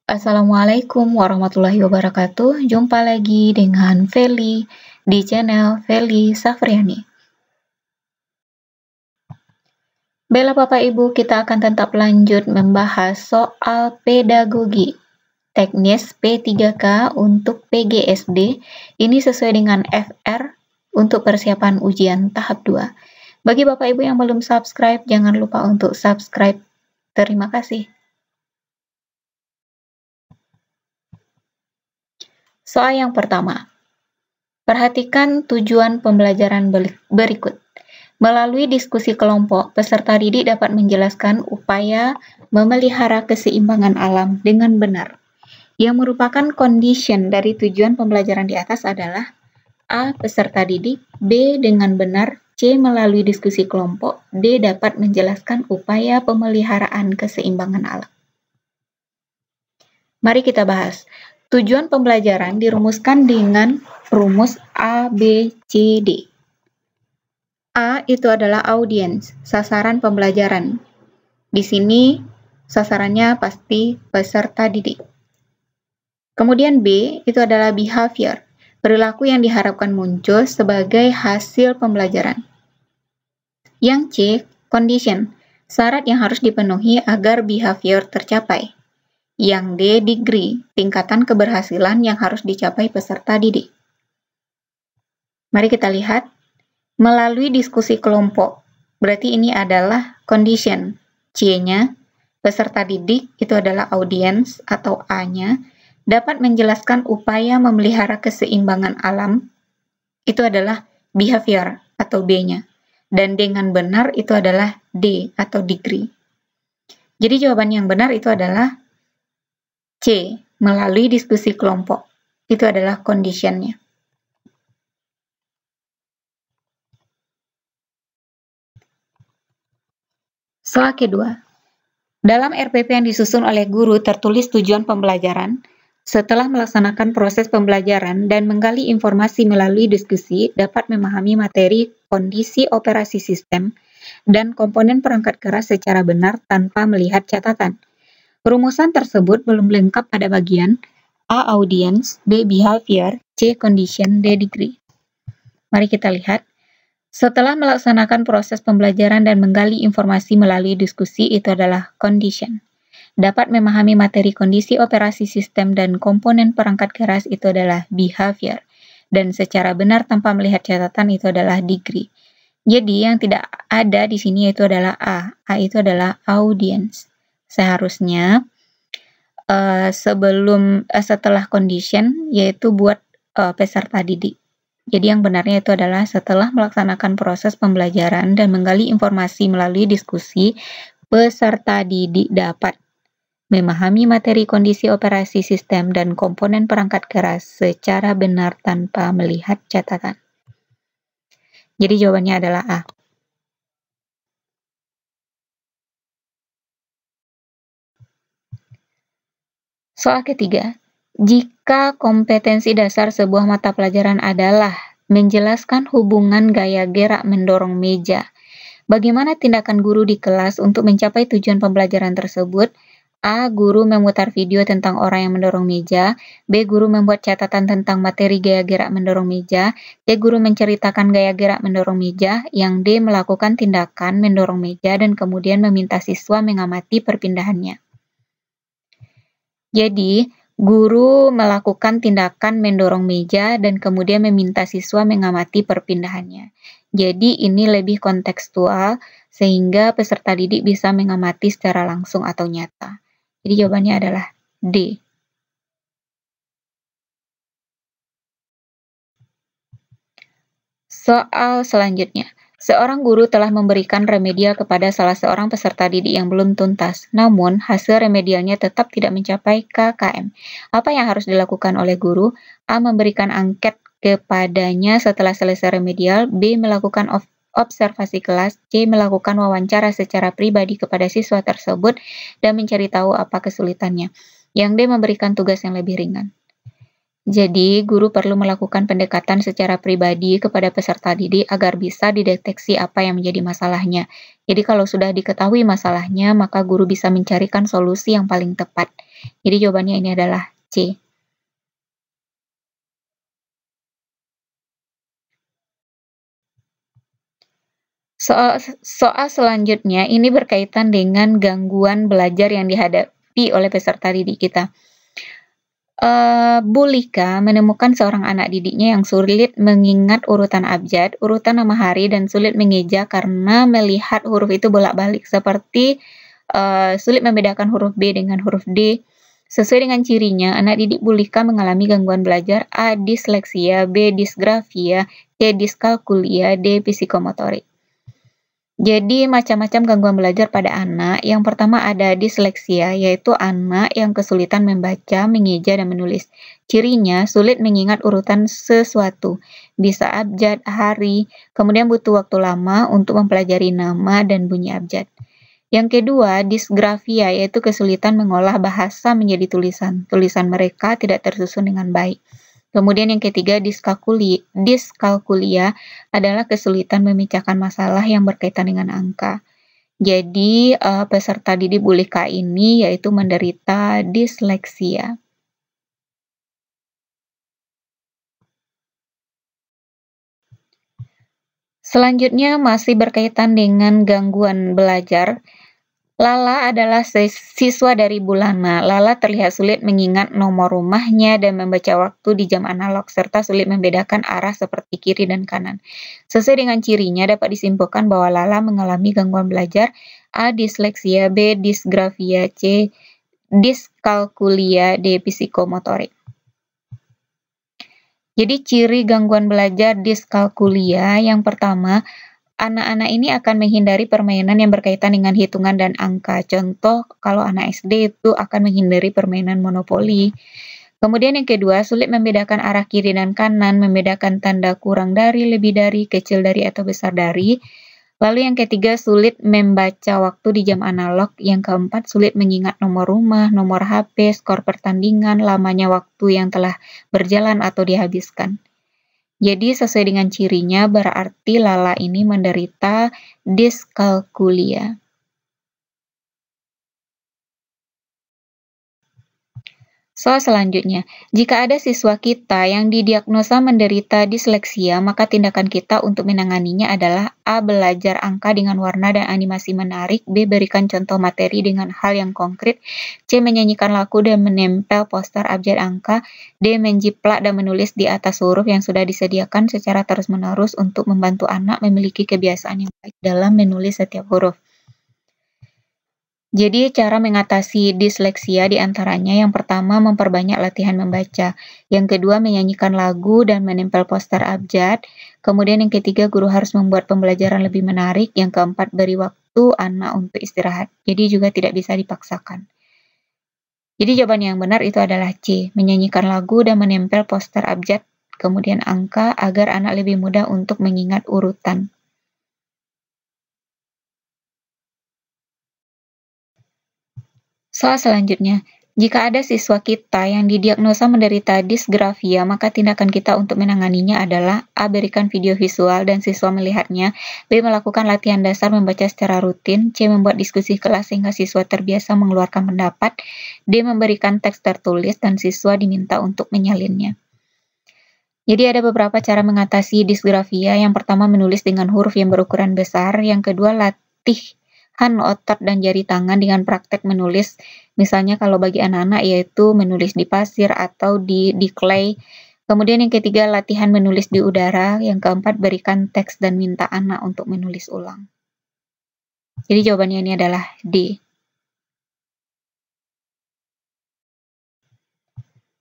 Assalamualaikum warahmatullahi wabarakatuh. Jumpa lagi dengan Feli di channel Feli Safriani. Baiklah Bapak Ibu, kita akan tetap lanjut membahas soal pedagogi teknis P3K untuk PGSD. Ini sesuai dengan FR untuk persiapan ujian tahap 2. Bagi Bapak Ibu yang belum subscribe, jangan lupa untuk subscribe. Terima kasih. Soal yang pertama. Perhatikan tujuan pembelajaran berikut. Melalui diskusi kelompok, peserta didik dapat menjelaskan upaya memelihara keseimbangan alam dengan benar. Yang merupakan condition dari tujuan pembelajaran di atas adalah A. Peserta didik, B. Dengan benar, C. Melalui diskusi kelompok, D. Dapat menjelaskan upaya pemeliharaan keseimbangan alam. Mari kita bahas. Tujuan pembelajaran dirumuskan dengan rumus A, B, C, D. A itu adalah audiens, sasaran pembelajaran. Di sini sasarannya pasti peserta didik. Kemudian B itu adalah behavior, perilaku yang diharapkan muncul sebagai hasil pembelajaran. Yang C, condition, syarat yang harus dipenuhi agar behavior tercapai. Yang D, degree, tingkatan keberhasilan yang harus dicapai peserta didik. Mari kita lihat. Melalui diskusi kelompok, berarti ini adalah condition. C-nya, peserta didik itu adalah audiens atau A-nya, dapat menjelaskan upaya memelihara keseimbangan alam, itu adalah behavior atau B-nya. Dan dengan benar itu adalah D atau degree. Jadi jawaban yang benar itu adalah C, melalui diskusi kelompok. Itu adalah condition-nya. Soal kedua. Dalam RPP yang disusun oleh guru tertulis tujuan pembelajaran. Setelah melaksanakan proses pembelajaran dan menggali informasi melalui diskusi, dapat memahami materi, kondisi operasi sistem, dan komponen perangkat keras secara benar tanpa melihat catatan. Rumusan tersebut belum lengkap pada bagian A. Audience, B. Behavior, C. Condition, D. Degree. Mari kita lihat. Setelah melaksanakan proses pembelajaran dan menggali informasi melalui diskusi, itu adalah condition. Dapat memahami materi kondisi operasi sistem dan komponen perangkat keras, itu adalah behavior. Dan secara benar tanpa melihat catatan, itu adalah degree. Jadi yang tidak ada di sini itu adalah A. A itu adalah audience. Seharusnya setelah condition, yaitu buat peserta didik. Jadi yang benarnya itu adalah setelah melaksanakan proses pembelajaran dan menggali informasi melalui diskusi, peserta didik dapat memahami materi kondisi operasi sistem dan komponen perangkat keras secara benar tanpa melihat catatan. Jadi jawabannya adalah A. Soal ketiga. Jika kompetensi dasar sebuah mata pelajaran adalah menjelaskan hubungan gaya gerak mendorong meja, bagaimana tindakan guru di kelas untuk mencapai tujuan pembelajaran tersebut? A. Guru memutar video tentang orang yang mendorong meja. B. Guru membuat catatan tentang materi gaya gerak mendorong meja. C. Guru menceritakan gaya gerak mendorong meja. Yang D. Melakukan tindakan mendorong meja dan kemudian meminta siswa mengamati perpindahannya. Jadi, guru melakukan tindakan mendorong meja dan kemudian meminta siswa mengamati perpindahannya. Jadi ini lebih kontekstual sehingga peserta didik bisa mengamati secara langsung atau nyata. Jadi jawabannya adalah D. Soal selanjutnya. Seorang guru telah memberikan remedial kepada salah seorang peserta didik yang belum tuntas, namun hasil remedialnya tetap tidak mencapai KKM. Apa yang harus dilakukan oleh guru? A. Memberikan angket kepadanya setelah selesai remedial. B. Melakukan observasi kelas. C. Melakukan wawancara secara pribadi kepada siswa tersebut dan mencari tahu apa kesulitannya. Yang D. Memberikan tugas yang lebih ringan. Jadi, guru perlu melakukan pendekatan secara pribadi kepada peserta didik agar bisa dideteksi apa yang menjadi masalahnya. Jadi, kalau sudah diketahui masalahnya, maka guru bisa mencarikan solusi yang paling tepat. Jadi, jawabannya ini adalah C. Soal selanjutnya ini berkaitan dengan gangguan belajar yang dihadapi oleh peserta didik kita. Bu Lika menemukan seorang anak didiknya yang sulit mengingat urutan abjad, urutan nama hari, dan sulit mengeja karena melihat huruf itu bolak-balik, seperti sulit membedakan huruf B dengan huruf D. Sesuai dengan cirinya, anak didik Bu Lika mengalami gangguan belajar: A. Disleksia, B. Disgrafia, C. Diskalkulia, D. Psikomotorik. Jadi macam-macam gangguan belajar pada anak. Yang pertama ada disleksia, yaitu anak yang kesulitan membaca, mengeja, dan menulis. Cirinya sulit mengingat urutan sesuatu, bisa abjad, hari, kemudian butuh waktu lama untuk mempelajari nama dan bunyi abjad. Yang kedua, disgrafia, yaitu kesulitan mengolah bahasa menjadi tulisan. Tulisan mereka tidak tersusun dengan baik. Kemudian yang ketiga, diskalkulia adalah kesulitan memecahkan masalah yang berkaitan dengan angka. Jadi, peserta didik Bu Lika ini yaitu menderita disleksia. Selanjutnya masih berkaitan dengan gangguan belajar. Lala adalah siswa dari Bulana. Lala terlihat sulit mengingat nomor rumahnya dan membaca waktu di jam analog, serta sulit membedakan arah seperti kiri dan kanan. Sesuai dengan cirinya, dapat disimpulkan bahwa Lala mengalami gangguan belajar: A. Disleksia, B. Disgrafia, C. Diskalkulia, D. Psikomotorik. Jadi ciri gangguan belajar diskalkulia yang pertama, anak-anak ini akan menghindari permainan yang berkaitan dengan hitungan dan angka. Contoh, kalau anak SD itu akan menghindari permainan monopoli. Kemudian yang kedua, sulit membedakan arah kiri dan kanan, membedakan tanda kurang dari, lebih dari, kecil dari, atau besar dari. Lalu yang ketiga, sulit membaca waktu di jam analog. Yang keempat, sulit mengingat nomor rumah, nomor HP, skor pertandingan, lamanya waktu yang telah berjalan atau dihabiskan. Jadi sesuai dengan cirinya, berarti Lala ini menderita diskalkulia. Soal selanjutnya, jika ada siswa kita yang didiagnosa menderita disleksia, maka tindakan kita untuk menanganinya adalah A. Belajar angka dengan warna dan animasi menarik, B. Berikan contoh materi dengan hal yang konkret, C. Menyanyikan lagu dan menempel poster abjad angka, D. Menjiplak dan menulis di atas huruf yang sudah disediakan secara terus-menerus untuk membantu anak memiliki kebiasaan yang baik dalam menulis setiap huruf. Jadi cara mengatasi disleksia diantaranya yang pertama memperbanyak latihan membaca, yang kedua menyanyikan lagu dan menempel poster abjad, kemudian yang ketiga guru harus membuat pembelajaran lebih menarik, yang keempat beri waktu anak untuk istirahat, jadi juga tidak bisa dipaksakan. Jadi jawaban yang benar itu adalah C, menyanyikan lagu dan menempel poster abjad, kemudian angka agar anak lebih mudah untuk mengingat urutan. Soal selanjutnya, jika ada siswa kita yang didiagnosa menderita disgrafia, maka tindakan kita untuk menanganinya adalah A. Berikan video visual dan siswa melihatnya, B. Melakukan latihan dasar membaca secara rutin, C. Membuat diskusi kelas sehingga siswa terbiasa mengeluarkan pendapat, D. Memberikan teks tertulis dan siswa diminta untuk menyalinnya. Jadi ada beberapa cara mengatasi disgrafia. Yang pertama menulis dengan huruf yang berukuran besar, yang kedua latih otot dan jari tangan dengan praktek menulis, misalnya kalau bagi anak-anak yaitu menulis di pasir atau di clay. Kemudian yang ketiga latihan menulis di udara, yang keempat berikan teks dan minta anak untuk menulis ulang. Jadi jawabannya ini adalah D.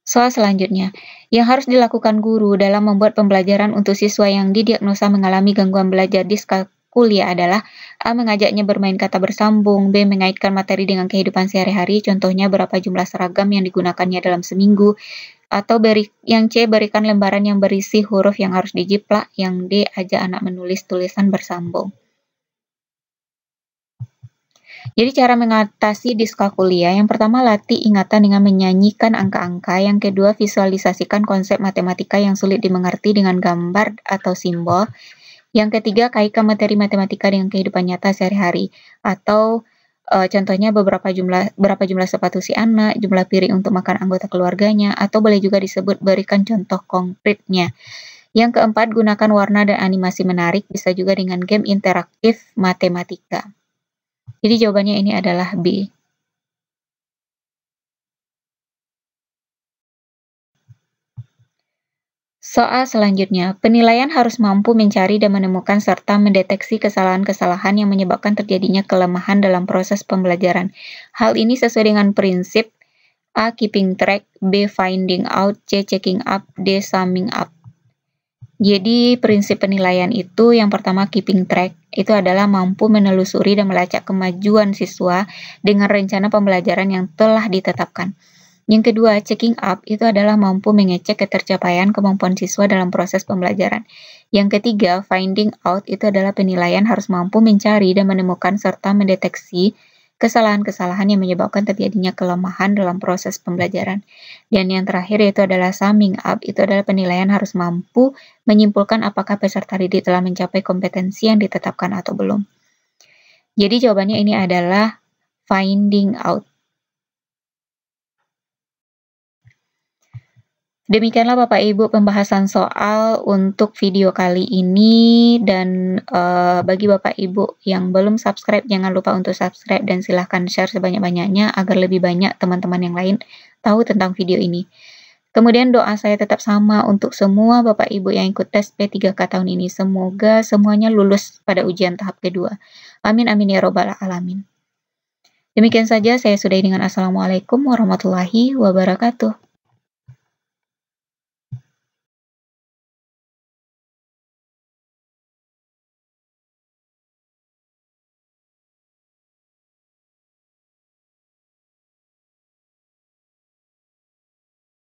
Soal selanjutnya, yang harus dilakukan guru dalam membuat pembelajaran untuk siswa yang didiagnosa mengalami gangguan belajar diskalkulia adalah A. Mengajaknya bermain kata bersambung, B. Mengaitkan materi dengan kehidupan sehari-hari, contohnya berapa jumlah seragam yang digunakannya dalam seminggu, atau yang C. Berikan lembaran yang berisi huruf yang harus dijiplak, yang D. Ajak anak menulis tulisan bersambung. Jadi cara mengatasi diskalkulia, yang pertama latih ingatan dengan menyanyikan angka-angka, yang kedua visualisasikan konsep matematika yang sulit dimengerti dengan gambar atau simbol, yang ketiga kaitkan materi matematika dengan kehidupan nyata sehari-hari, atau contohnya berapa jumlah sepatu si anak, jumlah piring untuk makan anggota keluarganya, atau boleh juga disebut berikan contoh konkretnya. Yang keempat, gunakan warna dan animasi menarik, bisa juga dengan game interaktif matematika. Jadi jawabannya ini adalah B. Soal selanjutnya, penilaian harus mampu mencari dan menemukan serta mendeteksi kesalahan-kesalahan yang menyebabkan terjadinya kelemahan dalam proses pembelajaran. Hal ini sesuai dengan prinsip A. Keeping track, B. Finding out, C. Checking up, D. Summing up. Jadi prinsip penilaian itu yang pertama keeping track, itu adalah mampu menelusuri dan melacak kemajuan siswa dengan rencana pembelajaran yang telah ditetapkan. Yang kedua, checking up itu adalah mampu mengecek ketercapaian kemampuan siswa dalam proses pembelajaran. Yang ketiga, finding out itu adalah penilaian harus mampu mencari dan menemukan serta mendeteksi kesalahan-kesalahan yang menyebabkan terjadinya kelemahan dalam proses pembelajaran. Dan yang terakhir yaitu adalah summing up, itu adalah penilaian harus mampu menyimpulkan apakah peserta didik telah mencapai kompetensi yang ditetapkan atau belum. Jadi jawabannya ini adalah finding out. Demikianlah Bapak Ibu pembahasan soal untuk video kali ini, dan bagi Bapak Ibu yang belum subscribe, jangan lupa untuk subscribe dan silahkan share sebanyak-banyaknya agar lebih banyak teman-teman yang lain tahu tentang video ini. Kemudian doa saya tetap sama untuk semua Bapak Ibu yang ikut tes P3K tahun ini. Semoga semuanya lulus pada ujian tahap kedua. Amin amin ya robbal alamin. Demikian saja saya sudahi dengan Assalamualaikum warahmatullahi wabarakatuh.